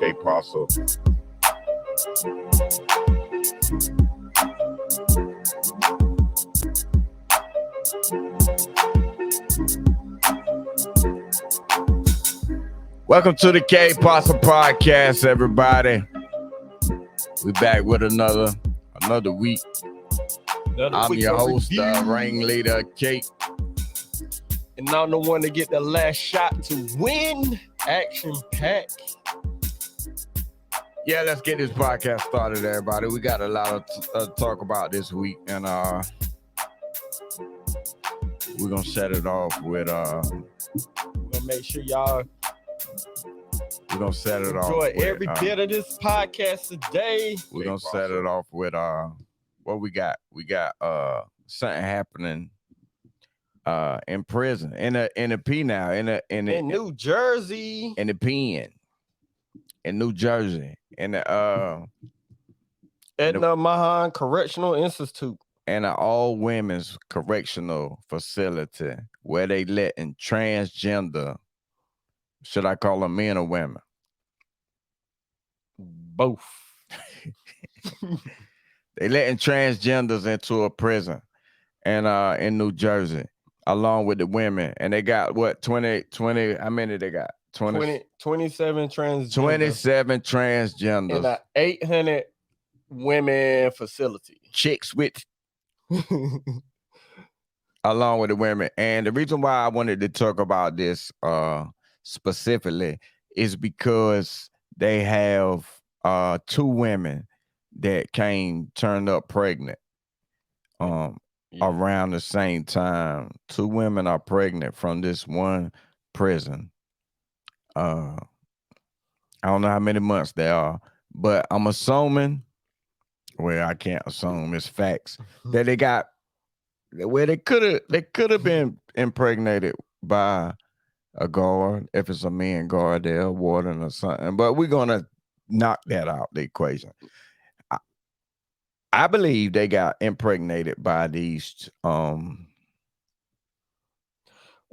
K Parcel. Welcome to the K Parcel Podcast, everybody. We back with another week. I'm your host, ringleader Kate. And I'm the one to get the last shot to win. Action Pack. Yeah, let's get this podcast started, everybody. We got a lot of talk about this week, and we're gonna set it off with We're gonna make sure y'all we're gonna set it off. enjoy with, every bit of this podcast today. We're gonna set it off with what we got. We got something happening in prison in a P now in New Jersey. In the pen in New Jersey in the Edna Mahan Correctional Institute. And an all women's correctional facility where they letting transgender, should I call them men or women? Both. They letting transgenders into a prison and in New Jersey along with the women, and they got what 20 how many they got? 27 transgenders. 27 transgenders in an 800 women facility. Chicks with along with the women. And the reason why I wanted to talk about this specifically is because they have 2 women that turned up pregnant around the same time. 2 women are pregnant from this one prison. I don't know how many months they are, but I'm assuming, well, I can't assume, it's facts, that they got where they could have been impregnated by a guard. If it's a man guard there, a warden or something, but we're gonna knock that out the equation. I believe they got impregnated by these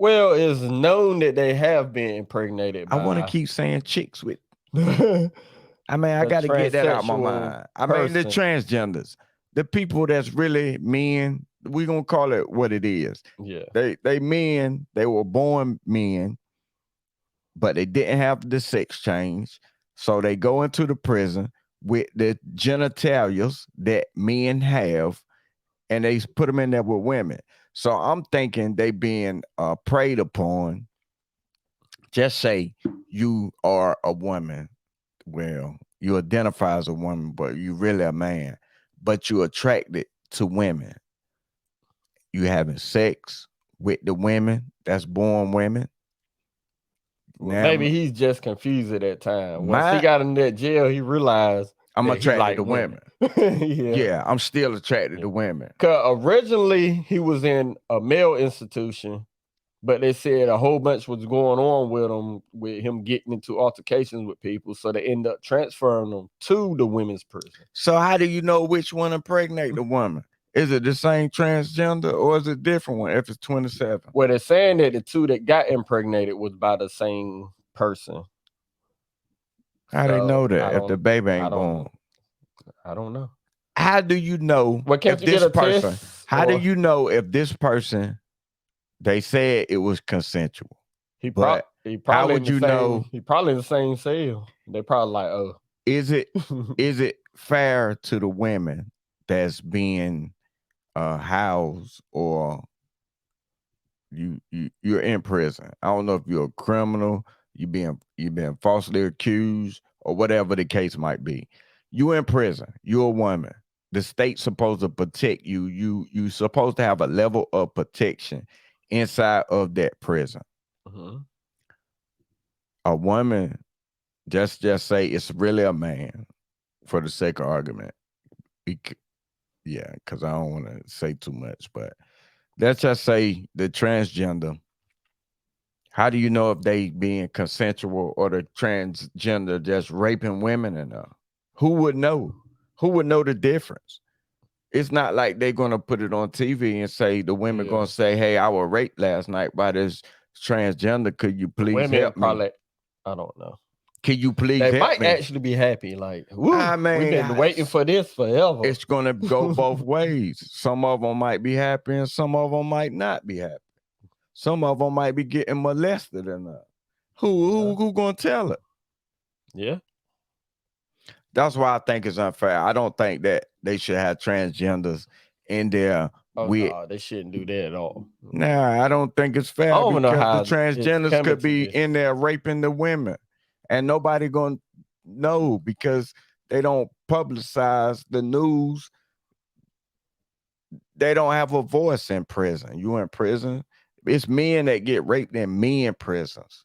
well, it's known that they have been impregnated by, I want to keep saying chicks with I mean, I got to get that out of my mind. I mean, the transgenders, the people that's really men, we're going to call it what it is. Yeah. They men, they were born men, but they didn't have the sex change. So they go into the prison with the genitalias that men have, and they put them in there with women. So I'm thinking they being preyed upon. Just say you are a woman. Well, you identify as a woman, but you really a man. But you're attracted to women. You having sex with the women that's born women. Well, maybe he's just confused at that time. Once he got in that jail, he realized I'm attracted to women. Yeah, I'm still attracted to women. Because originally he was in a male institution, but they said a whole bunch was going on with him getting into altercations with people. So they end up transferring him to the women's prison. So how do you know which one impregnate the woman? Is it the same transgender or is it a different one if it's 27? Well, they're saying that the 2 that got impregnated was by the same person. How they know that if the baby ain't born? I don't know. How do you know if this person? How do you know if this person? They said it was consensual. He probably how would you know? He probably in the same cell. They probably like, oh, is it fair to the women that's being housed or you're in prison? I don't know if you're a criminal, you're being falsely accused, or whatever the case might be. You in prison. You're a woman. The state's supposed to protect you. You supposed to have a level of protection inside of that prison. Mm-hmm. A woman, just say it's really a man for the sake of argument. Because I don't want to say too much, but let's just say the transgender. How do you know if they being consensual or the transgender just raping women enough? Who would know? Who would know the difference? It's not like they're going to put it on TV and say, the women going to say, hey, I was raped last night by this transgender. Could you please help me? I don't know. Can you please They help might me? actually be happy. Like, woo, I mean, we've been waiting for this forever. It's gonna go both ways. Some of them might be happy, and some of them might not be happy. Some of them might be getting molested or not. Who gonna tell it? Yeah. That's why I think it's unfair. I don't think that they should have transgenders in there. No, they shouldn't do that at all. Nah, I don't think it's fair I don't know because how the transgenders could be in there raping the women, and nobody gonna know because they don't publicize the news. They don't have a voice in prison. You in prison? It's men that get raped in men prisons.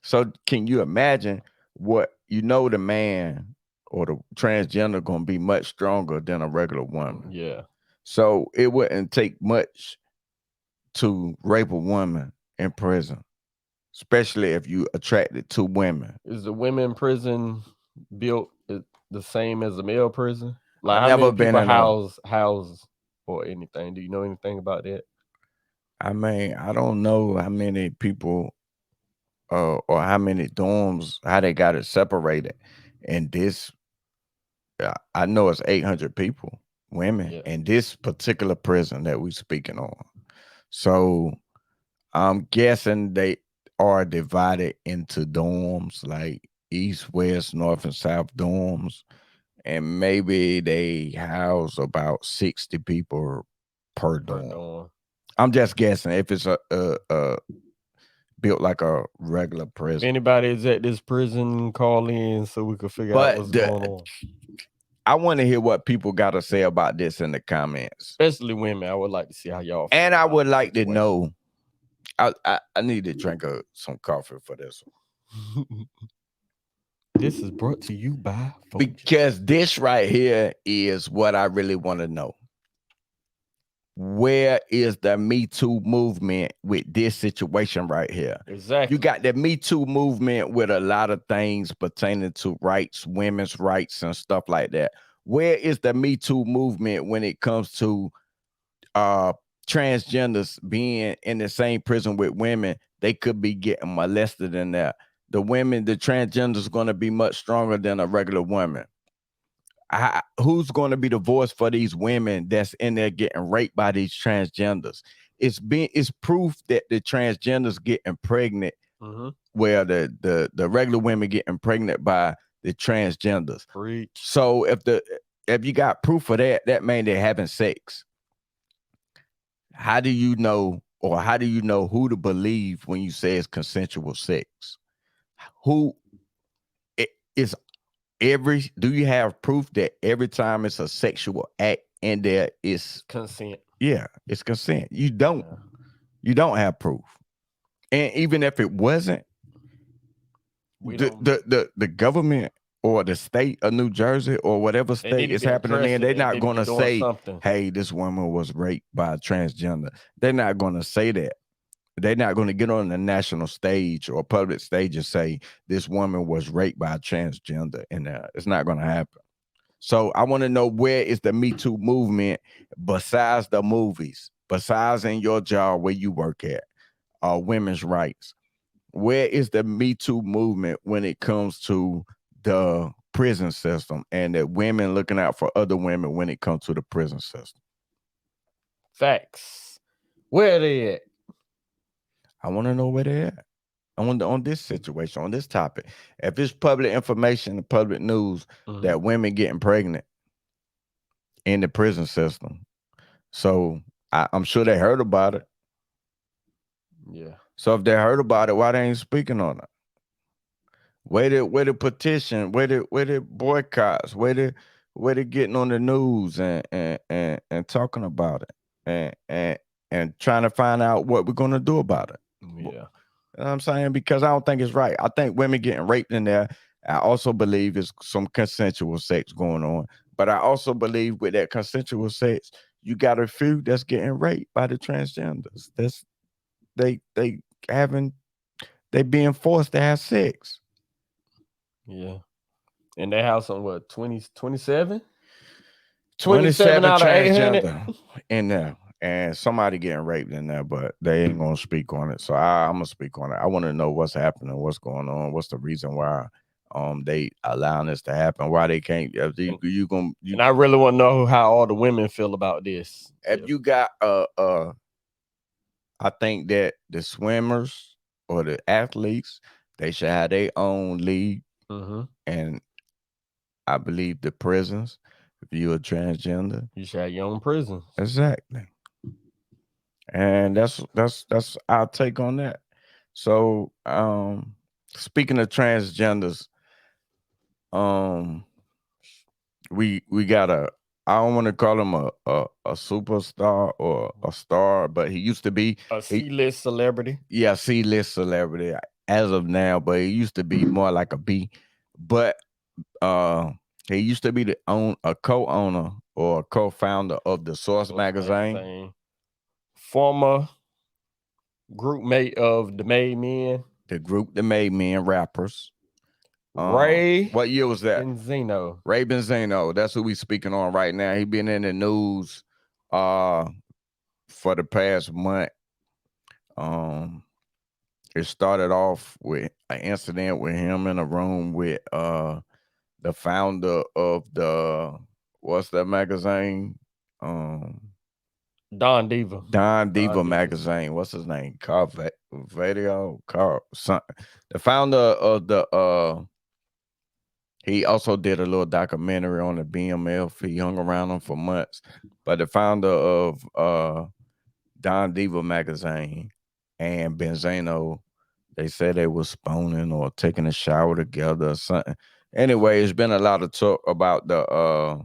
So can you imagine what the man or the transgender gonna be much stronger than a regular woman? Yeah. So it wouldn't take much to rape a woman in prison, especially if you attracted to women. Is the women prison built the same as the male prison? Like, I've how never many been people in house or anything? Do you know anything about that? I mean, I don't know how many people or how many dorms, how they got it separated. And this, I know it's 800 people, women, in this particular prison that we speaking on. So I'm guessing they are divided into dorms, like east, west, north, and south dorms. And maybe they house about 60 people per dorm. I'm just guessing if it's a built like a regular prison. If anybody is at this prison, call in so we can figure out what's going on. I want to hear what people got to say about this in the comments. Especially women. I would like to see how y'all feel. And I would like to know. I need to drink some coffee for this one. This is brought to you by because this right here is what I really want to know. Where is the Me Too movement with this situation right here? Exactly. You got the Me Too movement with a lot of things pertaining to rights, women's rights, and stuff like that. Where is the Me Too movement when it comes to transgenders being in the same prison with women? They could be getting molested in there. The transgenders going to be much stronger than a regular woman. Who's going to be the voice for these women that's in there getting raped by these transgenders? It's proof that the transgenders getting pregnant, where the regular women getting pregnant by the transgenders. Preach. So if you got proof of that, that means they're having sex. How do you know who to believe when you say it's consensual sex? Do you have proof that every time it's a sexual act and there is consent? Yeah, it's consent. You don't have proof. And even if it wasn't, the government or the state of New Jersey or whatever state is happening in, they're not going to say, hey, this woman was raped by a transgender. They're not going to say that. They're not going to get on the national stage or public stage and say this woman was raped by a transgender, and it's not going to happen. So I want to know, where is the Me Too movement besides the movies, besides in your job where you work at, women's rights? Where is the Me Too movement when it comes to the prison system and the women looking out for other women when it comes to the prison system? Facts. Where are they at? I want to know where they're at on this situation, on this topic. If it's public information, public news, that women getting pregnant in the prison system, so I'm sure they heard about it. Yeah. So if they heard about it, why they ain't speaking on it? Where the petition? Where the boycotts? Where the getting on the news and talking about it and trying to find out what we're gonna do about it? Yeah. You know what I'm saying? Because I don't think it's right. I think women getting raped in there, I also believe it's some consensual sex going on. But I also believe with that consensual sex, you got a few that's getting raped by the transgenders. They being forced to have sex. Yeah. And they have some, what, 27? 27 out of 800 in there. and somebody getting raped in there, but they ain't gonna speak on it. So I'm gonna speak on it. I want to know what's happening, what's going on, what's the reason why they allowing this to happen, why they can't. And I really want to know how all the women feel about this. If you got I think that the swimmers or the athletes, they should have their own league, and I believe the prisons. If you're a transgender, you should have your own prison. Exactly. And that's our take on that. So speaking of transgenders, we got I don't want to call him a superstar or a star, but he used to be a C-list celebrity. Yeah, C-list celebrity as of now, but he used to be more like a B. But he used to be a co-owner or a co-founder of the Source magazine. Former group mate of the Made Men. The group The Made Men rappers. Ray. What year was that? Benzino. Ray Benzino. That's who we speaking on right now. He been in the news for the past month. It started off with an incident with him in a room with the founder of what's that magazine? Don Diva. Don Diva magazine. What's his name? Carl. The founder of he also did a little documentary on the BMF. He hung around them for months. But the founder of Don Diva magazine and Benzino, they said they was spooning or taking a shower together or something. Anyway, it's been a lot of talk about the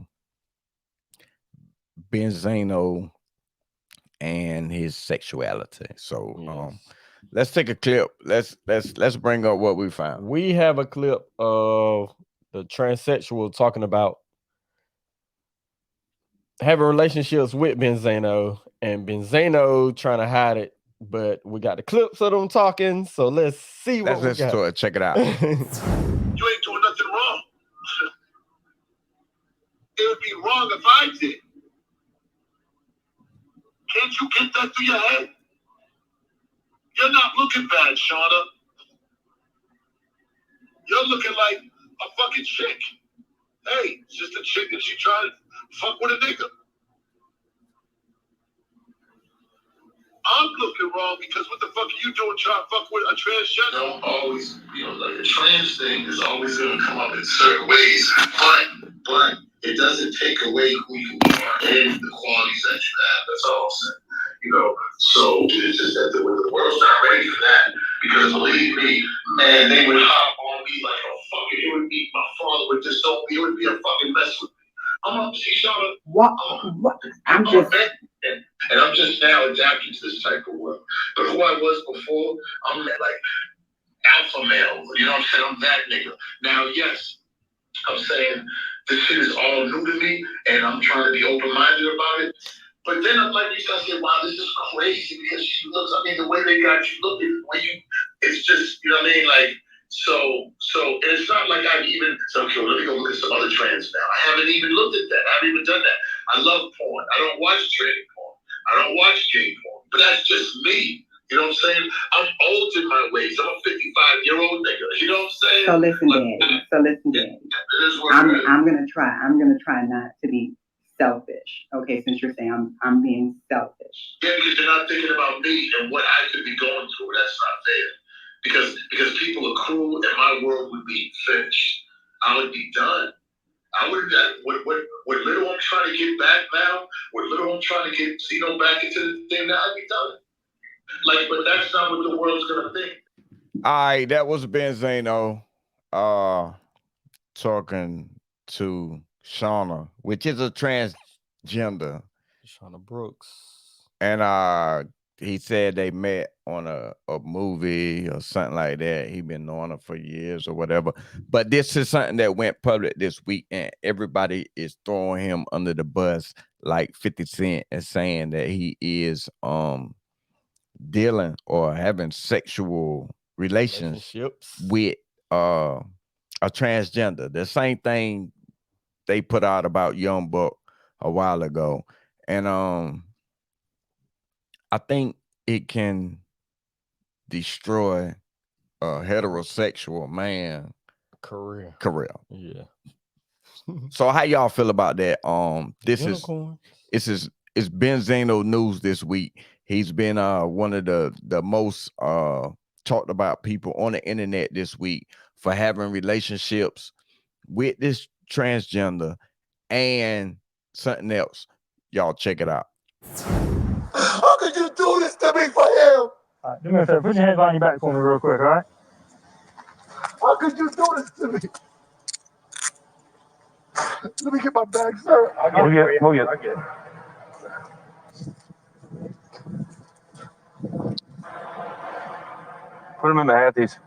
Benzino and his sexuality. So let's take a clip. Let's bring up what we found. We have a clip of the transsexual talking about having relationships with Benzino and Benzino trying to hide it, but we got the clips of them talking, so let's see what we got. Let's listen to it. Check it out. You ain't doing nothing wrong. It would be wrong if I did. Can't you get that through your head? You're not looking bad, Shauna. You're looking like a fucking chick. Hey, it's just a chick and she tried to fuck with a nigga. I'm looking wrong because what the fuck are you doing trying to fuck with a transgender? Don't always, like the trans thing is always going to come up in certain ways, but it doesn't take away who you are and the qualities that you have. That's all I'm saying. So it's just that the world's not ready for that. Because believe me, man, they would hop on me like a fucking, it would be, my father would just don't, it would be a fucking mess with me. I'm up, see, Shauna. What? I'm just now adapting to this type of world. But who I was before, I'm like alpha male. You know what I'm saying? I'm that nigga. Now, yes, I'm saying this shit is all new to me, and I'm trying to be open-minded about it. But then I'm like, you start saying, wow, this is crazy because she looks, I mean, the way they got you looking, it's just, you know what I mean? Like, so and it's not like I've even, so okay, let me go look at some other trends now. I haven't even looked at that. I haven't even done that. I love porn. I don't watch tranny porn. I don't watch gay porn. But that's just me. You know what I'm saying? I'm old in my ways. I'm a 55-year-old nigga. You know what I'm saying? So listen, Daddy. I'm gonna try not to be selfish. Okay, since you're saying I'm being selfish. Yeah, because you're not thinking about me and what I could be going through. That's not fair. Because people are cruel and my world would be finished. I would be done. I would have done what little I'm trying to get back now, what little I'm trying to get back into the thing now, I'd be done. Like, but that's not what the world's gonna think. All right, that was Benzino talking to Shauna, which is a transgender. Shauna Brooks. And he said they met on a movie or something like that. He been knowing her for years or whatever. But this is something that went public this week, and everybody is throwing him under the bus like 50 Cent and saying that he is dealing or having sexual relationships with a transgender. The same thing they put out about Young Buck a while ago. And I think it can destroy a heterosexual man Career. Yeah. So how y'all feel about that? Unicorn. It's Benzino news this week. He's been one of the most talked about people on the internet this week for having relationships with this transgender and something else. Y'all check it out. How could you do this to me for him? Do me a favor, put your hands behind your back for me real quick, all right? How could you do this to me? Let me get my bag, sir. We'll get. Put them in the hatties.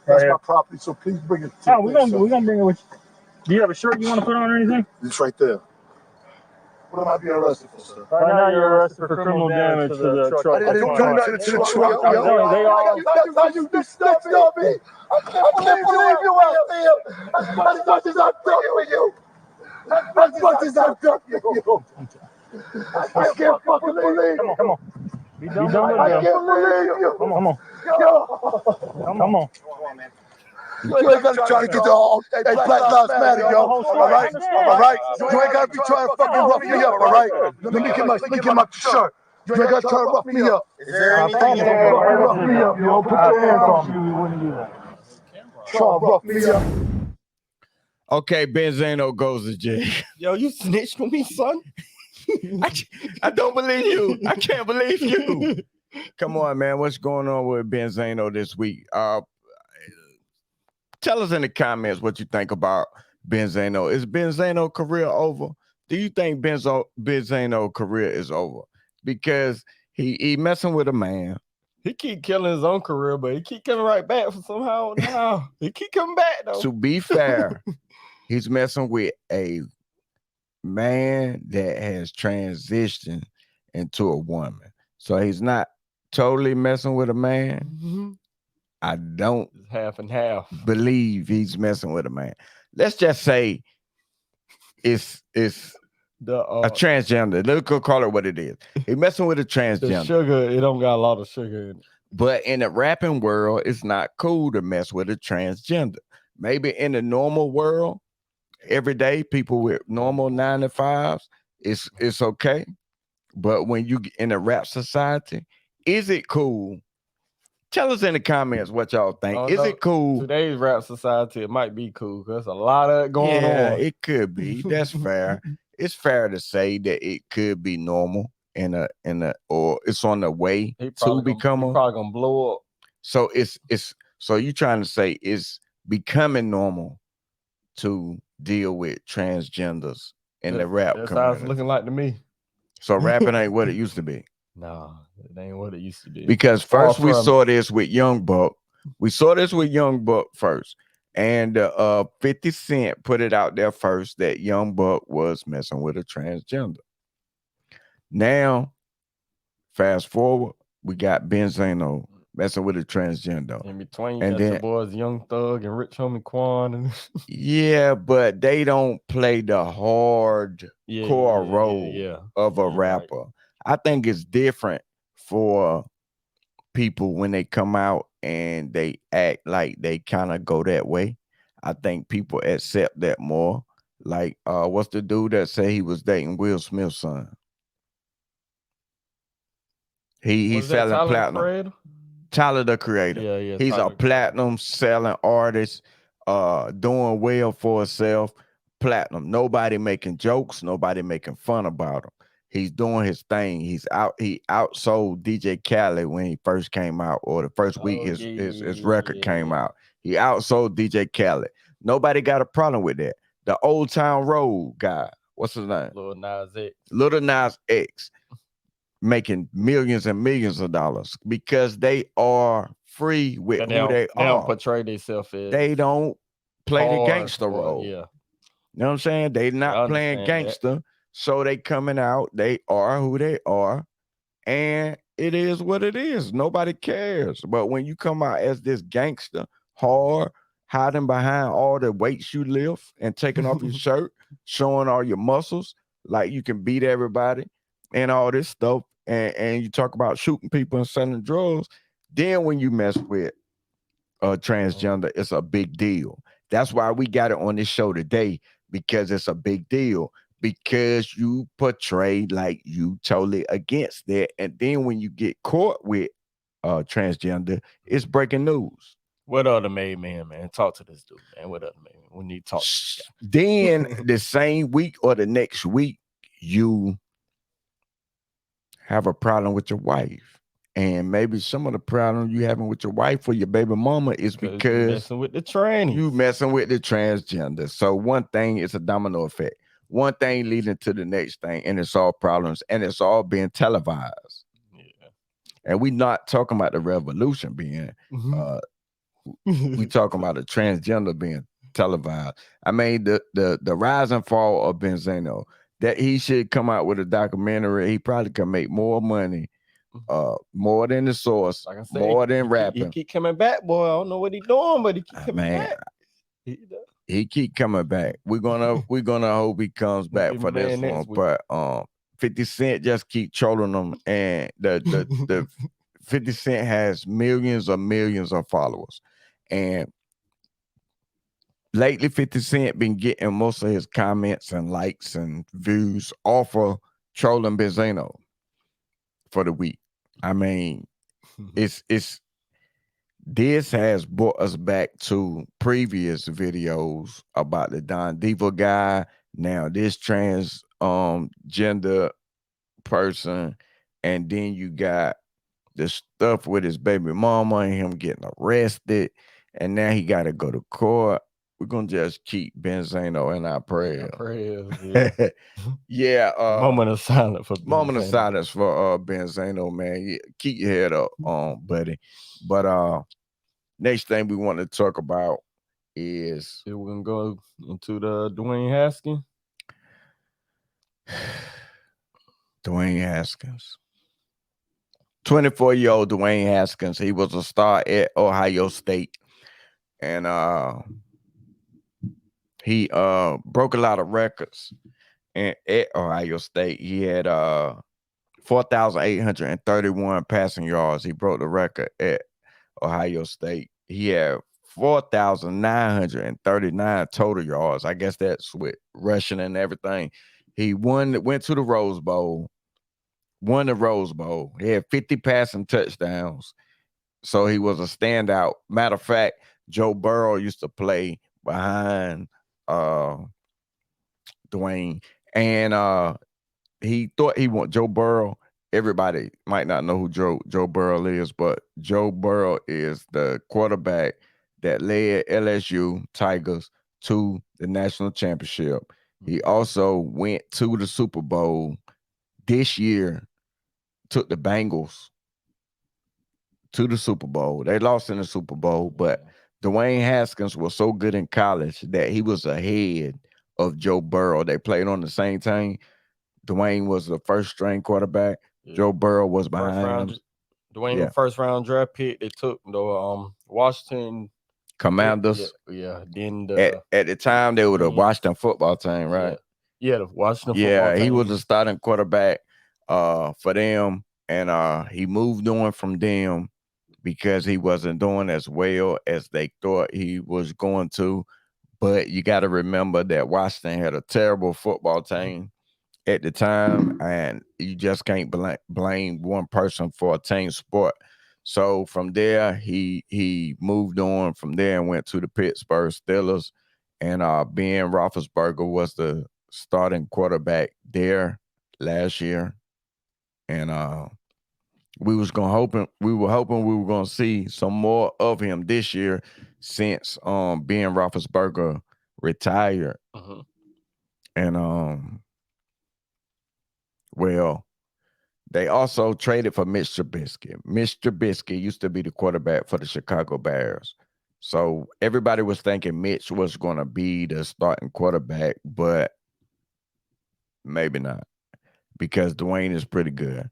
That's my property, so please bring it. Oh, we're gonna bring it with you. Do you have a shirt you want to put on or anything? It's right there. What am I being arrested for, sir? Right now you're arrested for criminal damage to the truck. I didn't do nothing to the truck. You snitched on me. I can't believe you out there. As much as I've done for you. As much as I've done for you. I can't fucking believe you. Come on. Be done with it. I can't believe you. Come on. Come on. You ain't gotta try to get the whole Black Lives Matter, yo. All right? You ain't gotta be trying to fucking rough me up, all right? Let me get my shirt. You ain't gotta try to rough me up. Is there anything rough me up, yo? Put your hands on me. We wouldn't do that. Try to rough me up. Okay, Benzino goes to jail. Yo, you snitched on me, son. I don't believe you. I can't believe you. Come on, man. What's going on with Benzino this week? Tell us in the comments what you think about Benzino. Is Benzino career over? Do you think Benzino career is over? Because he messing with a man. He keep killing his own career, but he keep coming right back for somehow. Now he keep coming back though. To be fair, he's messing with a man that has transitioned into a woman. So he's not totally messing with a man. Mm-hmm. I don't half and half believe he's messing with a man. Let's just say it's the a transgender. Let's call it what it is. He's messing with a transgender. The sugar, it don't got a lot of sugar in it. But in the rapping world, it's not cool to mess with a transgender. Maybe in the normal world, everyday people with normal 9 to 5s, it's okay. But when you get in a rap society, is it cool? Tell us in the comments what y'all think. Is it cool? Today's rap society, it might be cool because there's a lot of it going on. Yeah, it could be. That's fair. It's fair to say that it could be normal or it's on the way to become probably gonna blow up. So so you trying to say it's becoming normal to deal with transgenders in the rap community. That's community. how it's looking like to me. So rapping ain't what it used to be. No, it ain't what it used to be. Because first we saw this with Young Buck. We saw this with Young Buck first. And 50 Cent put it out there first that Young Buck was messing with a transgender. Now, fast forward, we got Benzino messing with a transgender. In between, and then the boys Young Thug and Rich Homie Quan. And yeah, but they don't play the hard core role of a rapper. Right. I think it's different for people when they come out and they act like they kind of go that way. I think people accept that more. Like, what's the dude that say he was dating Will Smith's son? He's selling platinum. Tyler, the Creator. Yeah. He's a platinum selling artist, doing well for himself. Platinum. Nobody making jokes. Nobody making fun about him. He's doing his thing. He outsold DJ Khaled when he first came out, or the first week his record came out. He outsold DJ Khaled. Nobody got a problem with that. The Old Town Road guy, what's his name? Lil Nas X, making millions and millions of dollars because they are free with who they are. They don't portray themselves as. They don't play the gangster role. Yeah. You know what I'm saying? They not playing gangster. That. So they coming out, they are who they are, and it is what it is. Nobody cares. But when you come out as this gangster, hard, hiding behind all the weights you lift and taking off your shirt, showing all your muscles, like you can beat everybody, and all this stuff, and you talk about shooting people and selling drugs, then when you mess with transgender, it's a big deal. That's why we got it on this show today, because it's a big deal. Because you portray like you totally against that, and then when you get caught with transgender, it's breaking news. What other made man? Talk to this dude, man. What other made man? We need to talk to this guy. Then the same week or the next week, you have a problem with your wife. And maybe some of the problem you having with your wife or your baby mama is because you messing with the trannies. You messing with the transgender. So one thing is a domino effect. One thing leading to the next thing, and it's all problems, and it's all being televised. Yeah. And we not talking about the revolution being we talking about the transgender being televised. I mean, the rise and fall of Benzino, that he should come out with a documentary. He probably can make more money, more than the source, like I said, more than rapping. He keep coming back, boy. I don't know what he doing, but he keep coming back. He keep coming back. We're gonna hope he comes back for this one. But 50 Cent just keep trolling them, and the 50 Cent has millions of followers, and lately 50 Cent been getting most of his comments and likes and views off of trolling Benzino for the week. I mean, this has brought us back to previous videos about the Don Diva guy. Now this trans gender person, and then you got the stuff with his baby mama and him getting arrested, and now he got to go to court. We're gonna just keep Benzino in our prayers. Yeah. Yeah. Moment of silence for Benzino, man. Yeah, keep your head up, buddy. But next thing we want to talk about is we're gonna go into the Dwayne Haskins. Dwayne Haskins. 24-year-old Dwayne Haskins. He was a star at Ohio State. And he broke a lot of records at Ohio State. He had 4,831 passing yards. He broke the record at Ohio State. He had 4,939 total yards. I guess that's with rushing and everything. He went to the Rose Bowl, won the Rose Bowl. He had 50 passing touchdowns. So he was a standout. Matter of fact, Joe Burrow used to play behind Dwayne. And he thought he want Joe Burrow. Everybody might not know who Joe Burrow is, but Joe Burrow is the quarterback that led LSU Tigers to the national championship. He also went to the Super Bowl this year, took the Bengals to the Super Bowl. They lost in the Super Bowl, but Dwayne Haskins was so good in college that he was ahead of Joe Burrow. They played on the same team. Dwayne was the first string quarterback. Yeah. Joe Burrow was behind him. Dwayne, first round draft pick. They took the Washington Commanders. Yeah. Then at the time they were the Washington football team, right? Yeah, the Washington football team. He was a starting quarterback for them, and he moved on from them because he wasn't doing as well as they thought he was going to. But you got to remember that Washington had a terrible football team at the time, and you just can't blame one person for a team sport. So from there, he moved on from there and went to the Pittsburgh Steelers, and Ben Roethlisberger was the starting quarterback there last year, and we were hoping we were gonna see some more of him this year since Ben Roethlisberger retired, and well, they also traded for Mitch Trubisky. Mitch Trubisky used to be the quarterback for the Chicago Bears. So everybody was thinking Mitch was going to be the starting quarterback, but maybe not, because Dwayne is pretty good.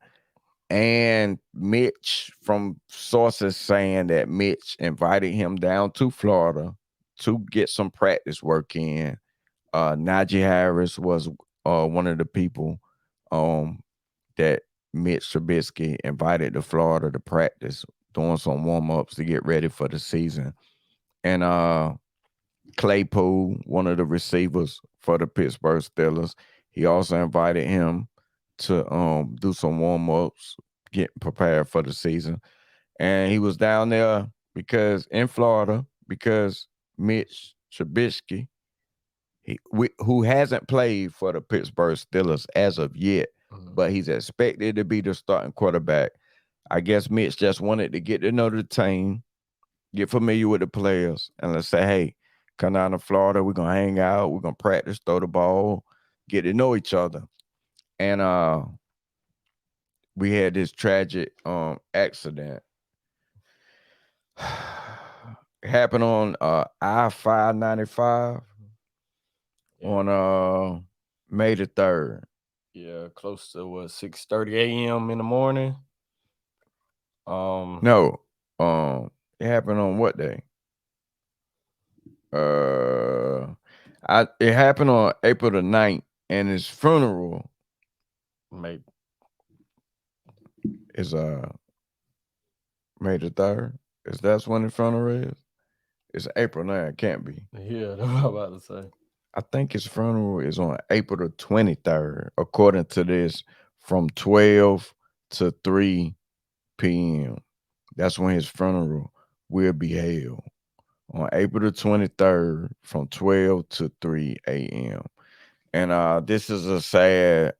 And Mitch, from sources saying that Mitch invited him down to Florida to get some practice work in. Najee Harris was one of the people that Mitch Trubisky invited to Florida to practice, doing some warm-ups to get ready for the season. And Claypool, one of the receivers for the Pittsburgh Steelers, he also invited him to do some warm-ups, get prepared for the season. And he was down there in Florida because Mitch Trubisky, who hasn't played for the Pittsburgh Steelers as of yet, but he's expected to be the starting quarterback. I guess Mitch just wanted to get to know the team, get familiar with the players, and let's say, hey, come down to Florida, we're going to hang out, we're going to practice, throw the ball, get to know each other. And we had this tragic accident. It happened on I-595 on May the 3rd. Yeah, close to 6:30 a.m. in the morning. No, it happened on what day? It happened on April the 9th, and his funeral is May the 3rd. That's when the funeral is? It's April 9th. It can't be. Yeah, that's what I'm about to say. I think his funeral is on April the 23rd, according to this, from 12 to 3 p.m. That's when his funeral will be held, on April the 23rd from 12 to 3 a.m. And this is a sad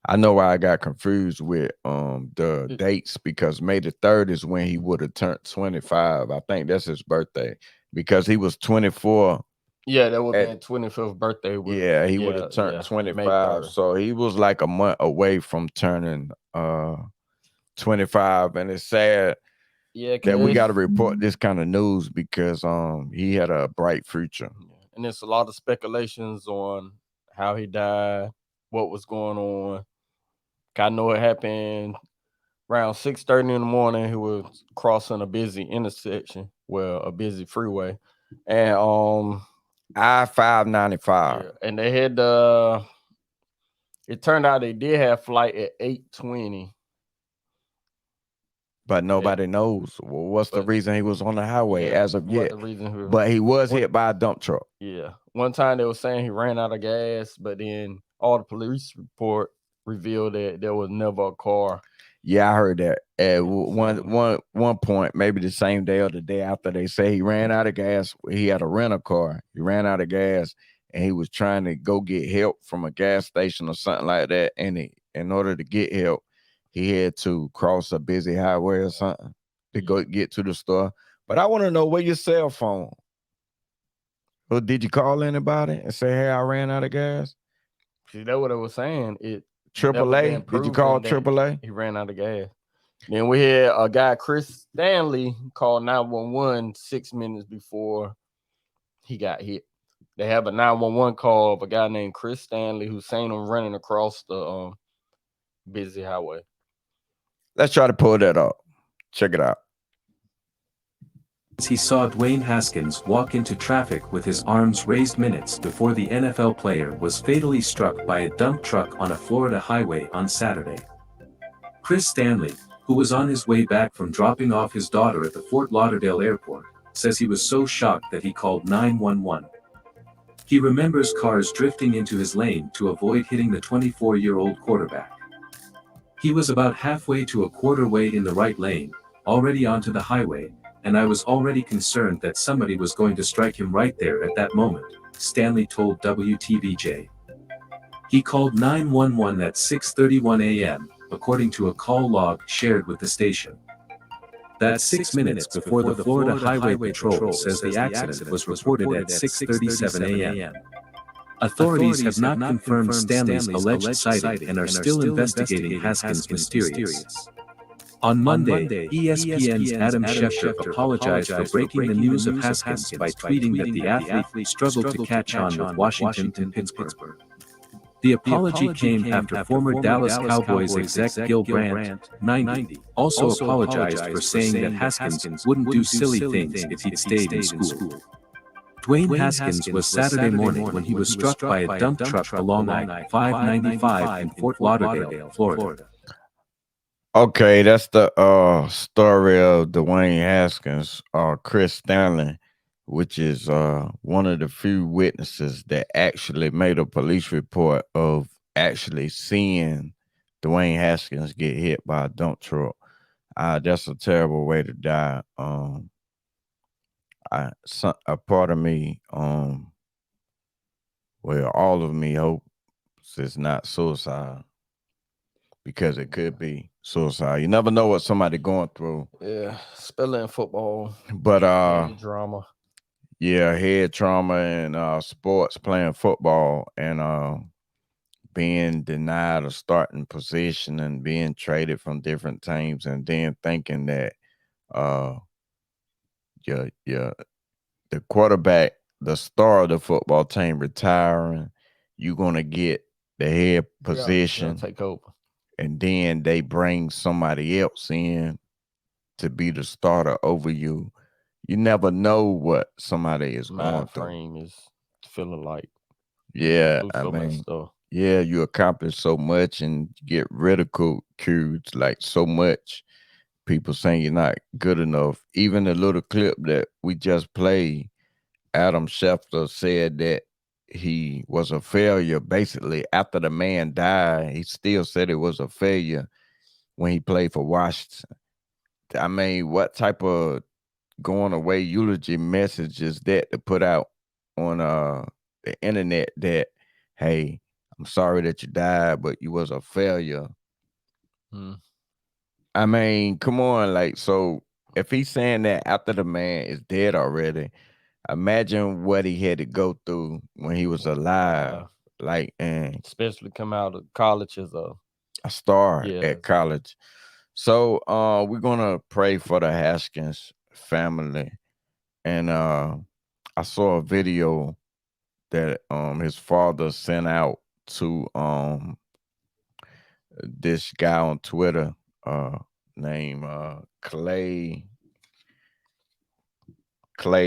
I know why I got confused with the dates, because May the 3rd is when he would have turned 25. I think that's his birthday, because he was 24. Yeah, that would be 25th birthday. He would have turned 25. So he was like a month away from turning 25. And it's sad that we got to report this kind of news, because he had a bright future. And there's a lot of speculations on how he died, what was going on. I know it happened around 6:30 in the morning. He was crossing a busy intersection, a busy freeway, and I-595. And they had it turned out they did have flight at 8:20. But nobody knows what's the reason he was on the highway as of yet. But he was hit by a dump truck. Yeah. One time they were saying he ran out of gas, but then all the police report revealed that there was never a car. Yeah, I heard that at one point, maybe the same day or the day after. They say he ran out of gas. He had a rental car. He ran out of gas, and he was trying to go get help from a gas station or something like that. And in order to get help, he had to cross a busy highway or something to go get to the store. But I want to know, where your cell phone? Or did you call anybody and say, hey, I ran out of gas? See, that's what I was saying. AAA? Did you call AAA? He ran out of gas. Then we had a guy, Chris Stanley, called 911 6 minutes before he got hit. They have a 911 call of a guy named Chris Stanley who seen him running across the busy highway. Let's try to pull that up. Check it out. He saw Dwayne Haskins walk into traffic with his arms raised minutes before the NFL player was fatally struck by a dump truck on a Florida highway on Saturday. Chris Stanley, who was on his way back from dropping off his daughter at the Fort Lauderdale airport, says he was so shocked that he called 911. He remembers cars drifting into his lane to avoid hitting the 24-year-old quarterback. He was about halfway to a quarter way in the right lane, already onto the highway, and I was already concerned that somebody was going to strike him right there at that moment, Stanley told WTVJ. He called 911 at 6:31 a.m., according to a call log shared with the station. That's 6 minutes before the Florida Highway Patrol says the accident was reported at 6:37 a.m. Authorities have not confirmed Stanley's alleged sighting and are still investigating Haskins' mysterious. On Monday, ESPN's Adam Schefter apologized for breaking the news of Haskins by tweeting that the athlete struggled to catch on with Washington and Pittsburgh. The apology came after former Dallas Cowboys exec Gil Brandt, 90, also apologized for saying that Haskins wouldn't do silly things if he'd stayed in school. Dwayne Haskins was Saturday morning when he was struck by a dump truck along I-595 in Fort Lauderdale, Florida. Okay, that's the story of Dwayne Haskins, Chris Stanley, which is one of the few witnesses that actually made a police report of actually seeing Dwayne Haskins get hit by a dump truck. That's a terrible way to die. A part of me, well, all of me hopes it's not suicide, because it could be suicide. You never know what somebody going through. Yeah, spelling football, But drama. yeah, head trauma and sports, playing football, and being denied a starting position and being traded from different teams, and then thinking that uh the quarterback, the star of the football team, retiring, you're gonna get the head position, take over. and then they bring somebody else in to be the starter over you. You never know what somebody is going Mind through. frame is feeling like Yeah, do I so much mean, stuff. yeah, you accomplish so much and get ridiculed, like so much. People saying you're not good enough. Even the little clip that we just played, Adam Schefter said that he was a failure. Basically, after the man died, he still said it was a failure when he played for Washington. I mean, what type of going away eulogy message is that to put out on the internet that, hey, I'm sorry that you died, but you was a failure. I mean, come on, like, so if he's saying that after the man is dead already, imagine what he had to go through when he was alive, like, and especially come out of college as a star at college. So we're gonna pray for the Haskins family. And I saw a video that his father sent out to this guy on Twitter named Clay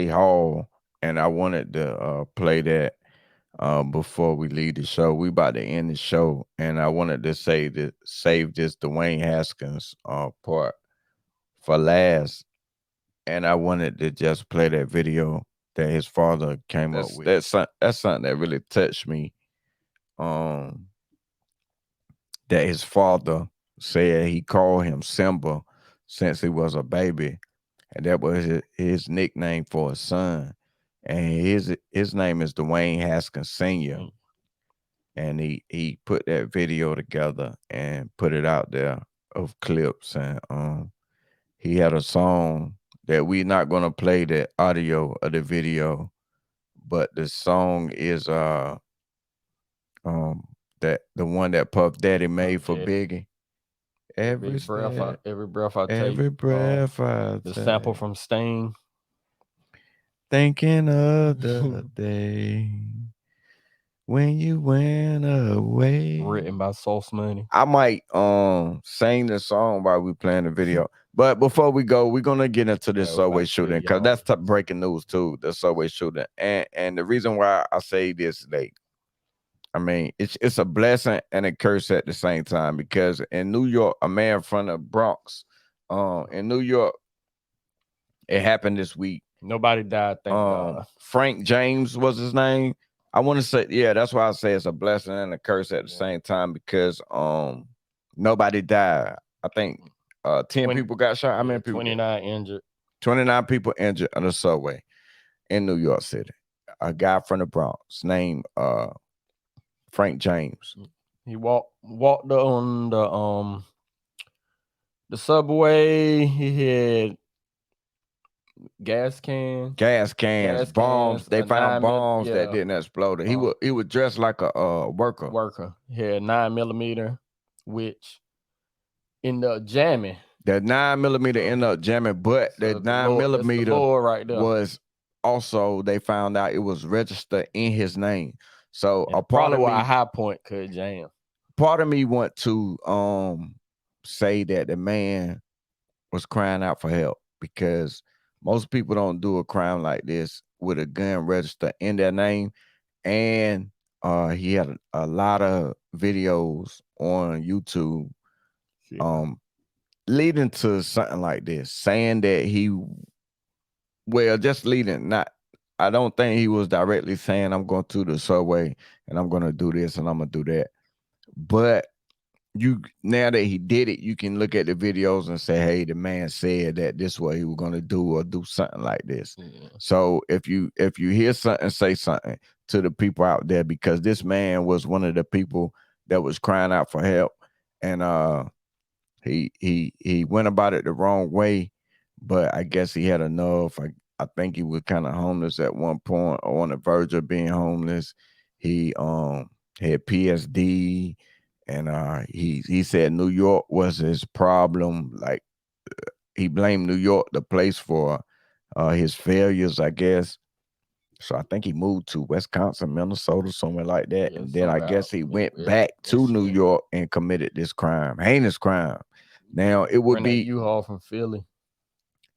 Hall, and I wanted to play that before we leave the show. We about to end the show, and I wanted to save this Dwayne Haskins part for last, and I wanted to just play that video that his father came up with. That's something that really touched me. That his father said he called him Simba since he was a baby, and that was his nickname for his son. And his name is Dwayne Haskins Sr. And he put that video together and put it out there of clips, and he had a song that we're not gonna play the audio of the video, but the song is that the one that Puff Daddy made for Biggie. Every breath I take. Every breath I the take. sample from Sting. Thinking of the day when you went away. Written by Sauce Money. I might sing the song while we playing the video. But before we go, we're gonna get into this subway shooting, because that's breaking news too. The subway shooting, and the reason why I say this, like, I mean, it's a blessing and a curse at the same time, because in New York, a man from the Bronx, in New York, it happened this week. Nobody died, thank God. Frank James was his name. I want to say, yeah, that's why I say it's a blessing and a curse at the same time, because nobody died. I think 10 people got shot. How many people? 29 injured. 29 people injured on the subway in New York City. A guy from the Bronx named Frank James. He walked on the subway. He had gas cans, bombs. They found bombs that didn't explode. He was dressed like a worker. He had 9mm, which ended up jamming. That 9mm ended up jamming, but the 9mm right there was also, they found out it was registered in his name. So a part of why High Point could jam. Part of me want to say that the man was crying out for help, because Most people don't do a crime like this with a gun register in their name. And he had a lot of videos on YouTube Yeah. leading to something like this, saying that just leading, not, I don't think he was directly saying I'm going to the subway and I'm going to do this and I'm going to do that. But now that he did it, you can look at the videos and say, hey, the man said that this is what he was going to do or do something like this. Yeah. So if you hear something, say something to the people out there, because this man was one of the people that was crying out for help. And he went about it the wrong way, but I guess he had enough. I think he was kind of homeless at one point, or on the verge of being homeless. He had PSD, and he said New York was his problem. Like, he blamed New York, the place, for his failures, I guess. So I think he moved to Wisconsin, Minnesota, somewhere like that. Yeah, And then I guess he went back to New Michigan. York and committed this crime, heinous crime. Now it would Rented be U-Haul from Philly.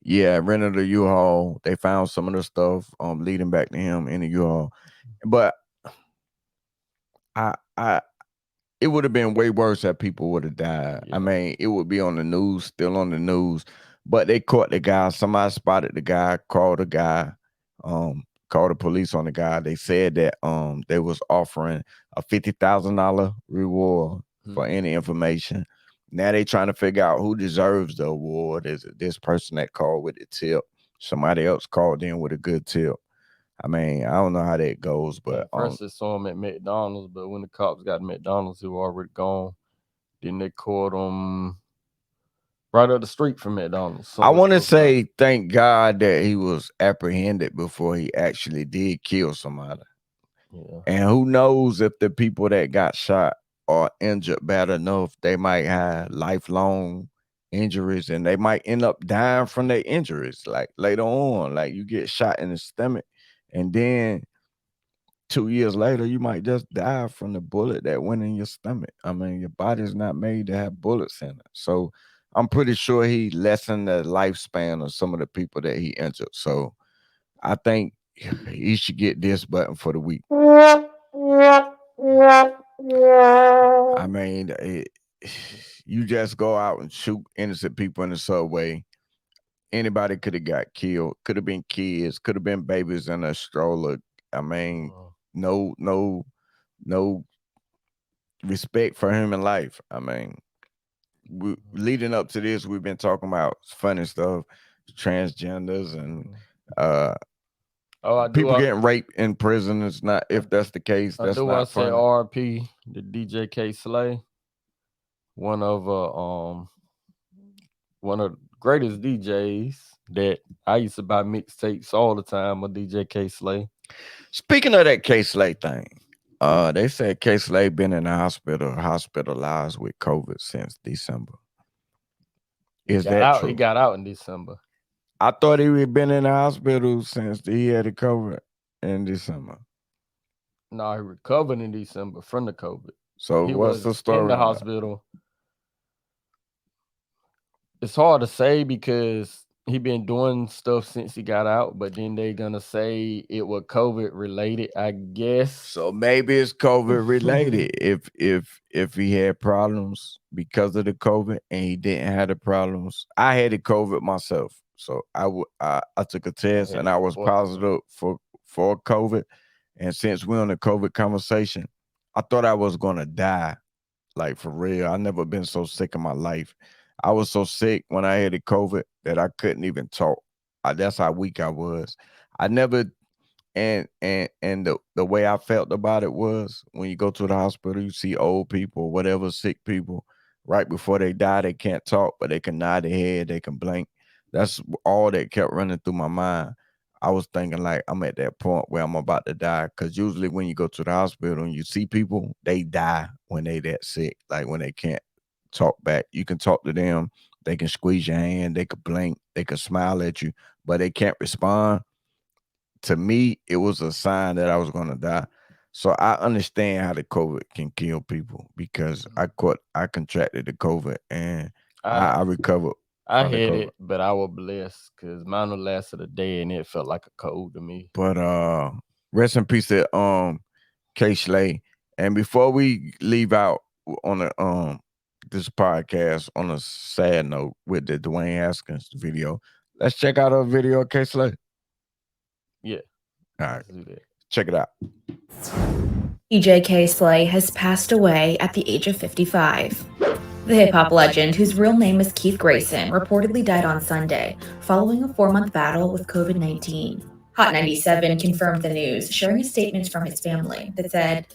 Yeah, rented a U-Haul. They found some of the stuff leading back to him in the U-Haul. But I it would have been way worse if people would have died. Yeah. I mean, it would be on the news, still on the news. But they caught the guy. Somebody spotted the guy, called the guy, called the police on the guy. They said that they was offering a $50,000 reward for any information. Now they trying to figure out who deserves the award. Is it this person that called with a tip? Somebody else called in with a good tip. I mean, I don't know how that goes, but First they saw him at McDonald's, but when the cops got to McDonald's, he was already gone. Then they caught him right up the street from McDonald's. I want to say thank God that he was apprehended before he actually did kill somebody. Yeah. And who knows if the people that got shot are injured bad enough, they might have lifelong injuries and they might end up dying from their injuries. Like later on, like you get shot in the stomach and then 2 years later, you might just die from the bullet that went in your stomach. I mean, your body's not made to have bullets in it. So I'm pretty sure he lessened the lifespan of some of the people that he injured. So I think he should get this button for the week. I mean, you just go out and shoot innocent people in the subway. Anybody could have got killed. Could have been kids. Could have been babies in a stroller. I mean, no respect for human life. I mean, leading up to this, we've been talking about funny stuff, transgenders and people getting raped in prison. It's not, if that's the case, that's not I funny. say RP, the DJ K Slay, one of the greatest DJs that I used to buy mixtapes all the time of DJ K Slay. Speaking of that K Slay thing, they said K Slay been in the hospital, hospitalized with COVID since December. Is that true? He got out in December. I thought he had been in the hospital since he had the COVID in December. No, he recovered in December from the COVID. So he what's the story in the hospital? It's hard to say because he been doing stuff since he got out, but then they're gonna say it was COVID related, I guess. So maybe it's COVID related. if he had problems because of the COVID and he didn't have the problems. I had the COVID myself, so I took a test and I was positive for COVID. And since we're on the COVID conversation, I thought I was gonna die, like for real. I never been so sick in my life. I was so sick when I had the COVID that I couldn't even talk. That's how weak I was. I never, and the way I felt about it was when you go to the hospital, you see old people, whatever, sick people, right before they die, they can't talk, but they can nod their head, they can blink. That's all that kept running through my mind. I was thinking like I'm at that point where I'm about to die, because usually when you go to the hospital and you see people, they die when they that sick, like when they can't talk back. You can talk to them, they can squeeze your hand, they could blink, they could smile at you, but they can't respond. To me, it was a sign that I was going to die. So I understand how the COVID can kill people, because I contracted the COVID and I recovered. I From the had COVID. it, but I was blessed because mine was lasted a day and it felt like a cold to me. But rest in peace to K Slay. And before we leave out on the this podcast on a sad note with the Dwayne Haskins video, let's check out a video of K Slay. Yeah. All right, Let's do that. check it out. DJ K Slay has passed away at the age of 55. The hip-hop legend, whose real name is Keith Grayson, reportedly died on Sunday following a 4-month battle with COVID-19. Hot 97 confirmed the news, sharing a statement from his family that said,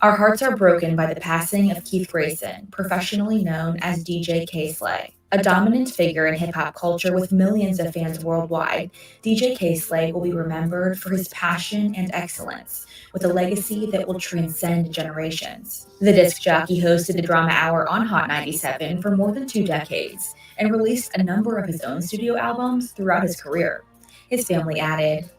"Our hearts are broken by the passing of Keith Grayson, professionally known as DJ K Slay. A dominant figure in hip-hop culture with millions of fans worldwide, DJ K Slay will be remembered for his passion and excellence, with a legacy that will transcend generations." The disc jockey hosted the Drama Hour on Hot 97 for more than 2 decades and released a number of his own studio albums throughout his career. His family added,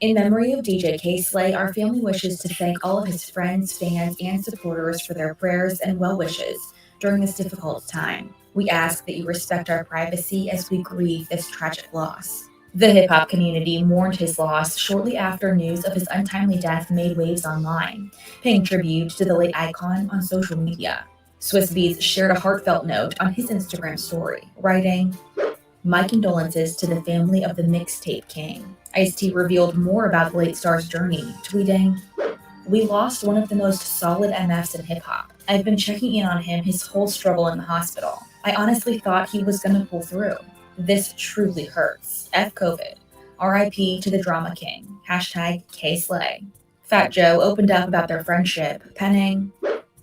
"In memory of DJ K Slay, our family wishes to thank all of his friends, fans, and supporters for their prayers and well wishes during this difficult time. We ask that you respect our privacy as we grieve this tragic loss." The hip-hop community mourned his loss shortly after news of his untimely death made waves online, paying tribute to the late icon on social media. Swizz Beatz shared a heartfelt note on his Instagram story, writing, "My condolences to the family of the Mixtape King." Ice-T revealed more about the late star's journey, tweeting, "We lost one of the most solid MFs in hip-hop. I've been checking in on him his whole struggle in the hospital. I honestly thought he was gonna pull through. This truly hurts. F COVID. RIP to the Drama King. Hashtag K-Slay." Fat Joe opened up about their friendship, penning,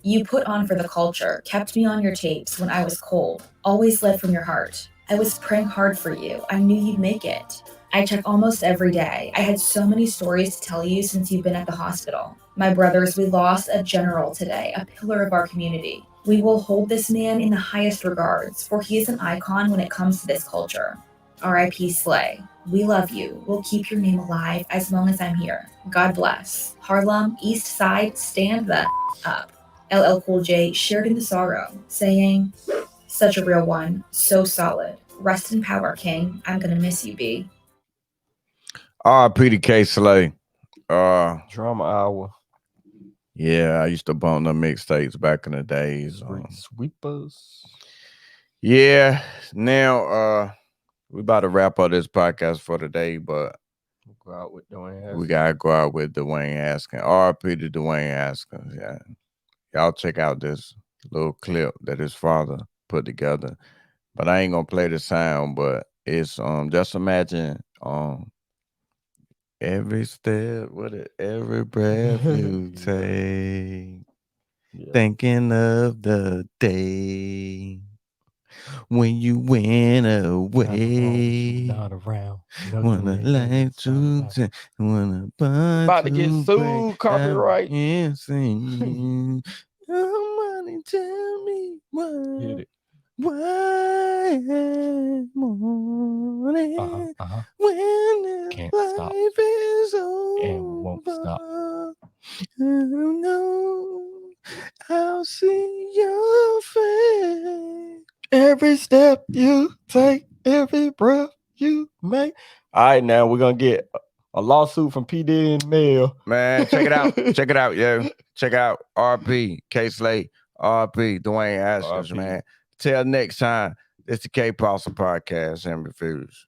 "You put on for the culture, kept me on your tapes when I was cold, always led from your heart. I was praying hard for you. I knew you'd make it. I check almost every day. I had so many stories to tell you since you've been at the hospital. My brothers, we lost a general today, a pillar of our community. We will hold this man in the highest regards, for he is an icon when it comes to this culture. RIP Slay. We love you. We'll keep your name alive as long as I'm here. God bless. Harlem, East Side, stand the up." LL Cool J shared in the sorrow, saying, "Such a real one, so solid. Rest in power, King. I'm gonna miss you, B." R.I.P. to K Slay. Drama Hour. Yeah, I used to bump the mixtapes back in the days. Street Sweepers. Yeah, now we about to wrap up this podcast for today, but Go out with Dwayne Haskins. we gotta go out with Dwayne Haskins. R.I.P. to Dwayne Haskins. Yeah, y'all check out this little clip that his father put together. But I ain't gonna play the sound, but it's just imagine every step with it, every breath you take, Yeah. thinking of the day when you went away. Not around. Wanna like to say, wanna buy About to get sued, copyright. Somebody tell me Hit it. why morning when this Can't life stop. is over And won't stop. I don't know I'll see your face. Every step you take, every breath you make. All right, now we're gonna get a lawsuit from P. Diddy in the mail. Man, check it out. Check it out, yo. Check out RP, K Slay, RP, Dwayne Haskins, RP. man. Till next time, it's the K Pulsar Podcast and Reviews.